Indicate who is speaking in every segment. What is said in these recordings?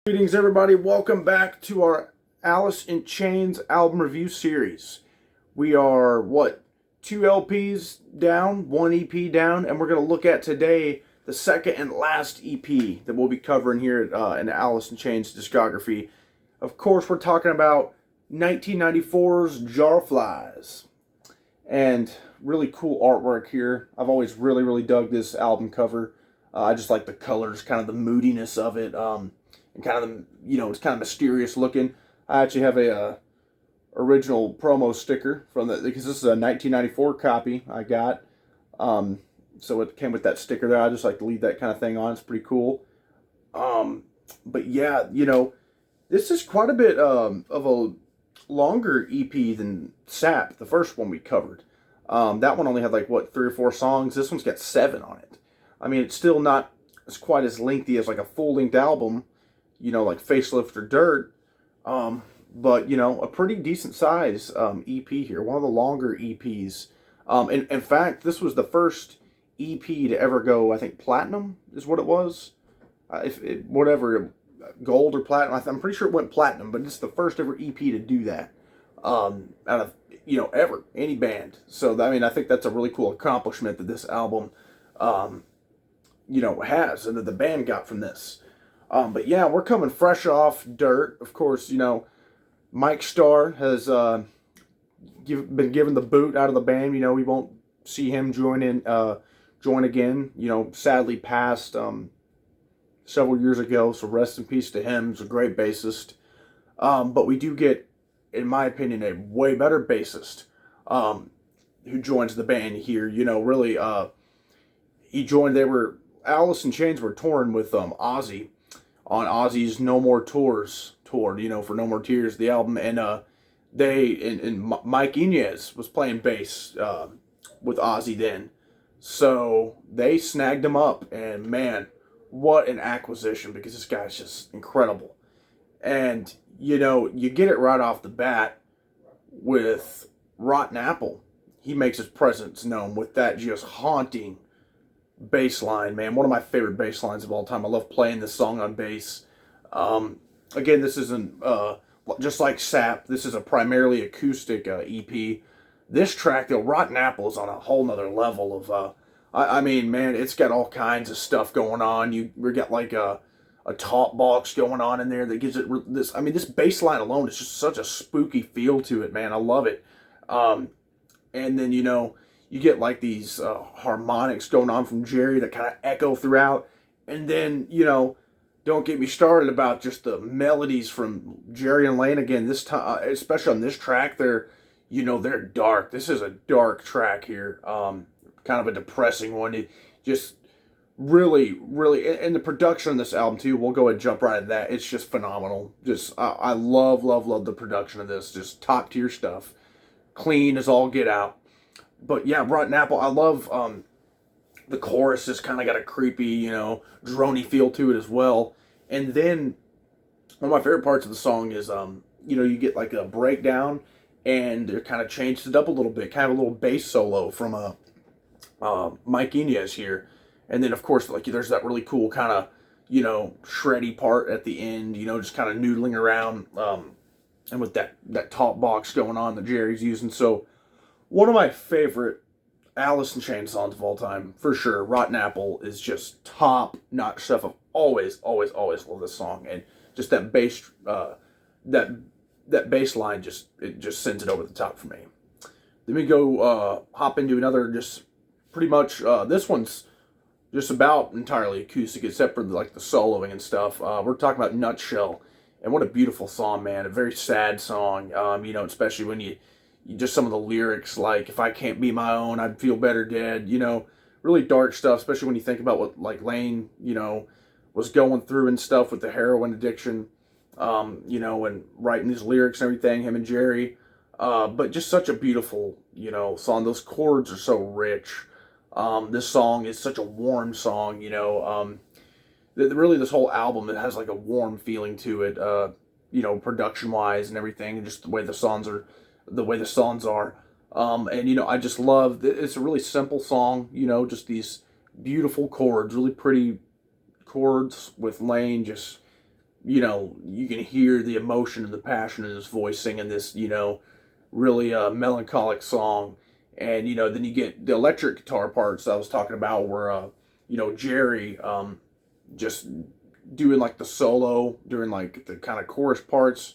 Speaker 1: Greetings, everybody. Welcome back to our Alice in Chains album review series. We are, two LPs down, one EP down, and we're going to look at today the second and last EP that we'll be covering here in Alice in Chains discography. Of course, we're talking about 1994's Jar of Flies. And really cool artwork here. I've always really dug this album cover. I just like the colors, kind of the moodiness of it. And kind of it's kind of mysterious looking. I actually have a original promo sticker from because this is a 1994 copy I got. So it came with that sticker there. I just like to leave that kind of thing on. It's pretty cool. But yeah, this is quite a bit of a longer EP than Sap, the first one we covered. That one only had 3 or 4 songs. This one's got 7 on it. I mean, it's still not as quite as lengthy as a full-length album, like Facelift or Dirt. But, a pretty decent size EP here. One of the longer EPs. In fact, this was the first EP to ever go, I think, platinum is what it was. Gold or platinum. I'm pretty sure it went platinum, but it's the first ever EP to do that. Out of, ever. Any band. So, I think that's a really cool accomplishment that this album, has and that the band got from this. But yeah, we're coming fresh off Dirt. Of course, Mike Starr has been given the boot out of the band. We won't see him join again. Sadly passed several years ago. So rest in peace to him. He's a great bassist. But we do get, in my opinion, a way better bassist who joins the band here. Really, he joined. Alice in Chains were touring with Ozzy on Ozzy's No More Tours tour, for No More Tears, the album, and Mike Inez was playing bass with Ozzy then, so they snagged him up, and man, what an acquisition, because this guy's just incredible, and you get it right off the bat with Rotten Apple. He makes his presence known with that just haunting bass line, man. One of my favorite bass lines of all time. I love playing this song on bass. Again, this isn't just like Sap. This is a primarily acoustic EP. This track, though, Rotten Apple is on a whole nother level of. Man, it's got all kinds of stuff going on. We got a top box going on in there that gives it this. This bass line alone is just such a spooky feel to it, man. I love it. And then you get these harmonics going on from Jerry that kind of echo throughout. And then, don't get me started about just the melodies from Jerry and Lane. Again, this time, especially on this track, they're dark. This is a dark track here. Kind of a depressing one. It just really, and the production on this album too, we'll go ahead and jump right into that. It's just phenomenal. Just, I love the production of this. Just top tier stuff. Clean as all get out. But yeah, Rotten Apple, I love the chorus has kind of got a creepy, droney feel to it as well. And then one of my favorite parts of the song is, you get a breakdown and they're kind of changed it up a little bit, kind of a little bass solo from Mike Inez here. And then, of course, there's that really cool kind of, shreddy part at the end, just kind of noodling around and with that top box going on that Jerry's using. So, one of my favorite Alice in Chains songs of all time, for sure. Rotten Apple is just top-notch stuff. I've always loved this song, and just that bass, that bass line just sends it over the top for me. Then we go hop into another, just pretty much. This one's just about entirely acoustic, except for the soloing and stuff. We're talking about Nutshell, and what a beautiful song, man. A very sad song. Especially when you just some of the lyrics, if I can't be my own, I'd feel better dead. Really dark stuff, especially when you think about what Lane, was going through and stuff with the heroin addiction, and writing these lyrics and everything, him and Jerry. But just such a beautiful, song. Those chords are so rich. This song is such a warm song, really this whole album, it has a warm feeling to it, production-wise and everything, and just the way the songs are. I just love, it's a really simple song, just these beautiful chords, really pretty chords with Lane just you can hear the emotion and the passion in his voice singing this, really melancholic song. And, then you get the electric guitar parts I was talking about where, Jerry just doing like the solo during like the kind of chorus parts,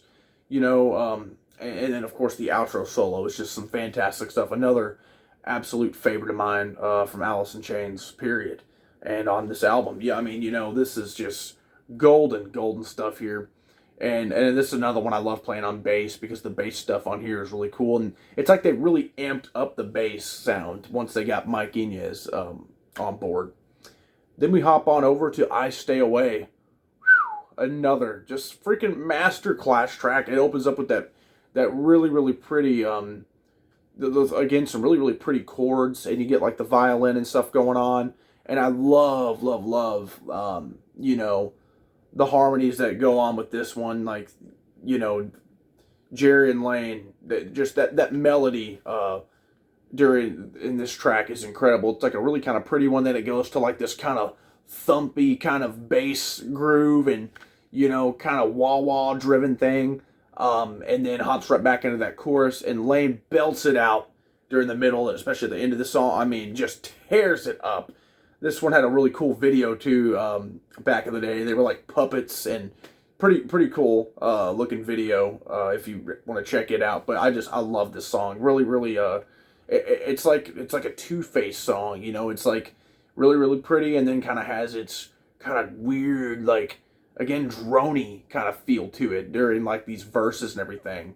Speaker 1: and then of course the outro solo is just some fantastic stuff. Another absolute favorite of mine from Alice in Chains, period. And on this album, yeah, I mean, this is just golden stuff here. And this is another one I love playing on bass because the bass stuff on here is really cool. And it's like they really amped up the bass sound once they got Mike Inez on board. Then we hop on over to I Stay Away. Another just freaking masterclass track. It opens up with that really pretty those, again, some really pretty chords, and you get like the violin and stuff going on. And I love the harmonies that go on with this one, like Jerry and Lane. Just that melody in this track is incredible. It's like a really kind of pretty one. Then it goes to like this kind of thumpy kind of bass groove and kind of wah-wah driven thing, and then hops right back into that chorus, and Lane belts it out during the middle, especially at the end of the song. I mean, just tears it up. This one had a really cool video too. Back in the day, they were like puppets, and pretty cool looking video if you want to check it out. But I love this song. Really it's like a two-faced song. It's like really pretty, and then kind of has its kind of weird, like, again, droney kind of feel to it during like these verses and everything.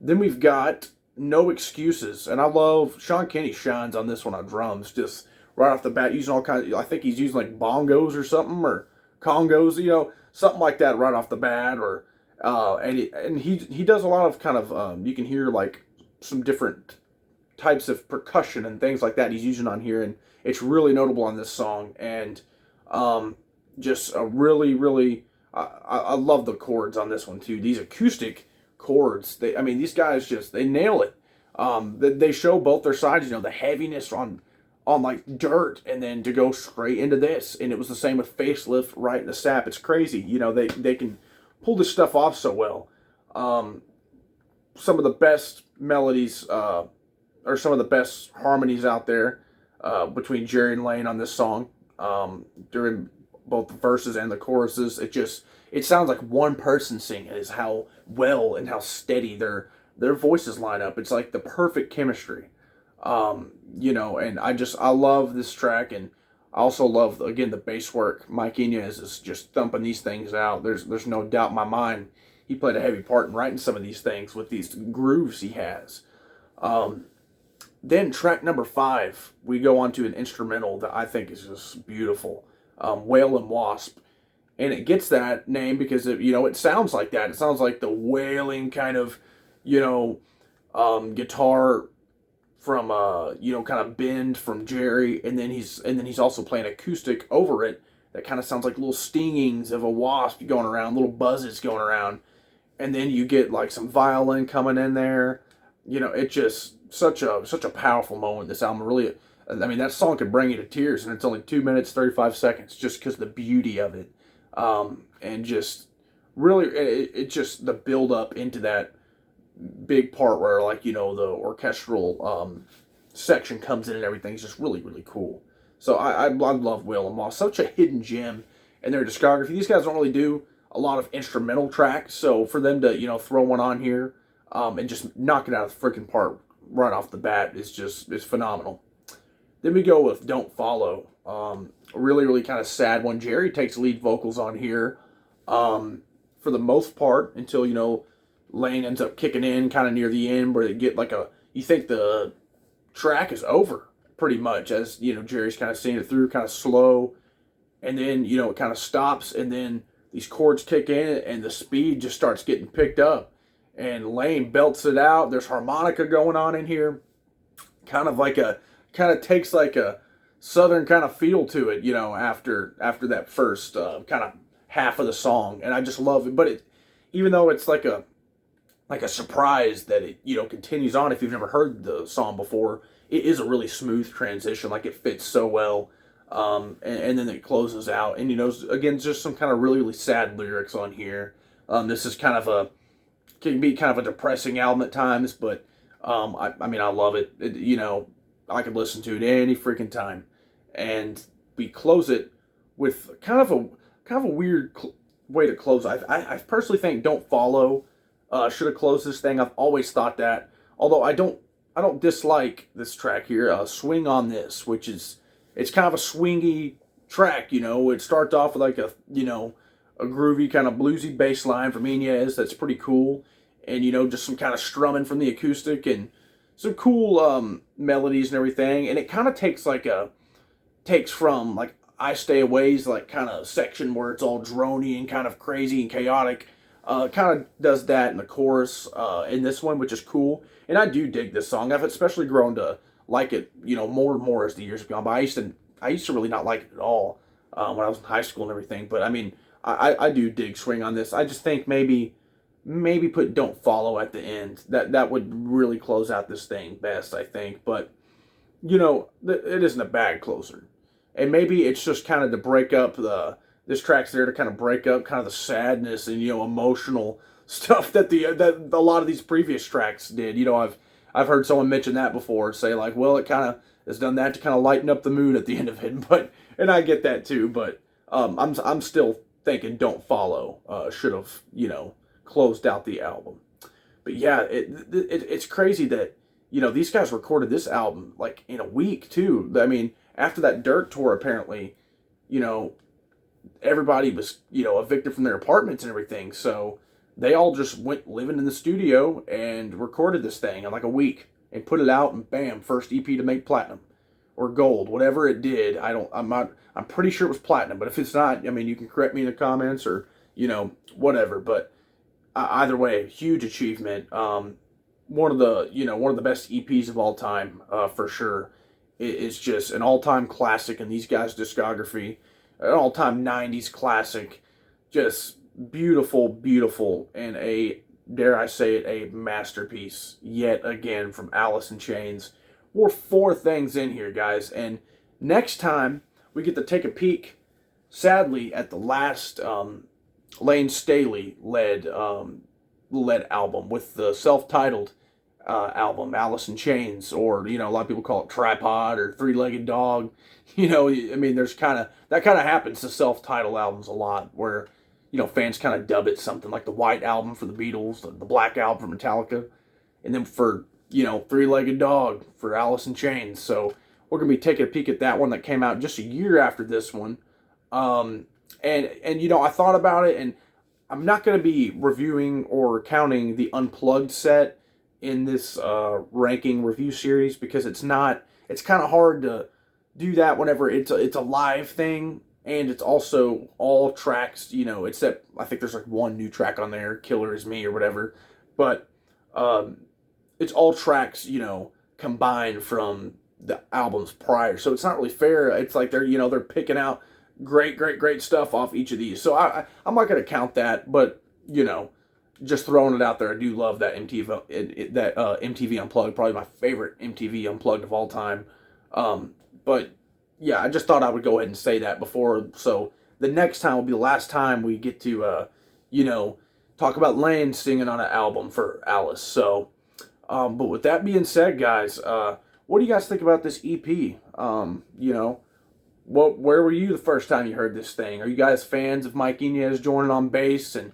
Speaker 1: Then we've got No Excuses, and I love Sean Kinney shines on this one on drums, just right off the bat, using all kinds. I think he's using like bongos or something, or congos, something like that right off the bat. Or and he does a lot of kind of you can hear like some different types of percussion and things like that he's using on here, and it's really notable on this song. And just a really I love the chords on this one too. These acoustic chords, these guys they nail it. They show both their sides, the heaviness on like dirt, and then to go straight into this. And it was the same with Facelift, Right in the Sap. It's crazy, they can pull this stuff off so well. Some of the best melodies or some of the best harmonies out there between Jerry and Lane on this song, during both the verses and the choruses. It sounds like one person singing, is how well and how steady their voices line up. It's like the perfect chemistry. And I love this track, and I also love, again, the bass work. Mike Inez is just thumping these things out. There's no doubt in my mind he played a heavy part in writing some of these things with these grooves he has. Then track number 5, we go on to an instrumental that I think is just beautiful. Whale and Wasp. And it gets that name because it sounds like that. It sounds like the wailing kind of, guitar from kind of bend from Jerry, and then he's also playing acoustic over it that kind of sounds like little stingings of a wasp going around, little buzzes going around. And then you get like some violin coming in there. It just such a powerful moment. This album really, that song could bring you to tears, and it's only 2 minutes 35 seconds just because of the beauty of it. And just really, it just the build up into that big part where the orchestral section comes in and everything is just really cool. So I love Whale and Wasp, such a hidden gem in their discography. These guys don't really do a lot of instrumental tracks, so for them to throw one on here and just knock it out of the freaking park right off the bat is phenomenal. Then we go with Don't Follow. Really kind of sad one. Jerry takes lead vocals on here for the most part until Lane ends up kicking in kind of near the end, where they get like you think the track is over pretty much, as Jerry's kind of seeing it through kind of slow, and then it kind of stops, and then these chords kick in and the speed just starts getting picked up, and Lane belts it out. There's harmonica going on in here, kind of takes like a southern kind of feel to it, after that first kind of half of the song. And I just love it. But even though it's like a surprise that it continues on, if you've never heard the song before, it is a really smooth transition. Like, it fits so well. And then it closes out. And, again, just some kind of really, really sad lyrics on here. This is can be kind of a depressing album at times, but I mean, I love it. I could listen to it any freaking time. And we close it with kind of a weird way to close. I personally think "Don't Follow" should have closed this thing. I've always thought that. Although I don't dislike this track here. "Swing on This," which is it's kind of a swingy track. It starts off with like a groovy kind of bluesy bass line from Inez that's pretty cool, and just some kind of strumming from the acoustic and some cool melodies and everything. And it kind of takes from like "I Stay Away's" like kind of section where it's all drony and kind of crazy and chaotic. Kind of does that in the chorus in this one, which is cool. And I do dig this song. I've especially grown to like it, more and more as the years have gone by. I used to really not like it at all when I was in high school and everything. But I mean, I do dig "Swing on This." I just think maybe put "Don't Follow" at the end. That would really close out this thing best, I think. But it isn't a bad closer. And maybe it's just kind of to break up this track's there to kind of break up kind of the sadness and emotional stuff that that a lot of these previous tracks did. I've heard someone mention that before, say like, well, it kind of has done that to kind of lighten up the mood at the end of it. And I get that too. But I'm still thinking "Don't Follow" should have closed out the album. But yeah, it's crazy that these guys recorded this album like in a week too. I mean, after that Dirt tour, apparently, everybody was, evicted from their apartments and everything. So they all just went living in the studio and recorded this thing in like a week and put it out, and bam, first EP to make platinum or gold, whatever it did. I'm pretty sure it was platinum, but if it's not, I mean, you can correct me in the comments or, whatever. But either way, huge achievement. One of the best EPs of all time, for sure. It's just an all-time classic in these guys' discography, an all-time 90s classic, just beautiful, beautiful, and dare I say it, a masterpiece yet again from Alice in Chains. We're 4 things in here, guys, and next time we get to take a peek, sadly, at the last Lane Staley led album with the self-titled album, Alice in Chains, or, a lot of people call it Tripod or Three-Legged Dog. I mean, that kind of happens to self-titled albums a lot, where, fans kind of dub it something like the White Album for the Beatles, the Black Album for Metallica, and then for, Three-Legged Dog for Alice in Chains. So we're going to be taking a peek at that one that came out just a year after this one. And I thought about it, and I'm not going to be reviewing or counting the Unplugged set in this ranking review series, because it's kind of hard to do that whenever it's a live thing, and it's also all tracks, except I think there's like one new track on there, "Killer Is Me" or whatever, but it's all tracks, combined from the albums prior, so it's not really fair. It's like they're picking out great stuff off each of these, so I'm not going to count that, but just throwing it out there, I do love that MTV Unplugged, probably my favorite MTV Unplugged of all time. But yeah, I just thought I would go ahead and say that before, so the next time will be the last time we get to, talk about Lane singing on an album for Alice. So, but with that being said, guys, what do you guys think about this EP? Where were you the first time you heard this thing? Are you guys fans of Mike Inez joining on bass? And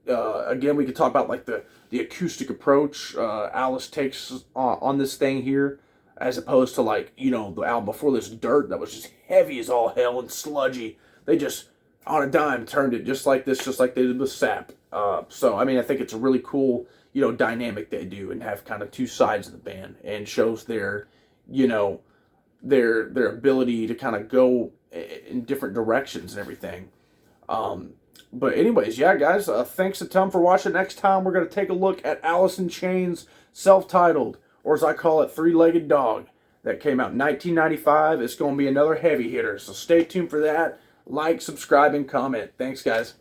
Speaker 1: again, we could talk about like the acoustic approach Alice takes on this thing here, as opposed to like the album before this, Dirt, that was just heavy as all hell and sludgy. They just on a dime turned it just like this, just like they did with Sap. So I mean, I think it's a really cool dynamic they do, and have kind of 2 sides of the band, and shows their their ability to kind of go in different directions and everything. But anyways, yeah, guys, thanks a ton for watching. Next time, we're going to take a look at Alice in Chains' self-titled, or as I call it, Three-Legged Dog, that came out in 1995. It's going to be another heavy hitter, so stay tuned for that. Like, subscribe, and comment. Thanks, guys.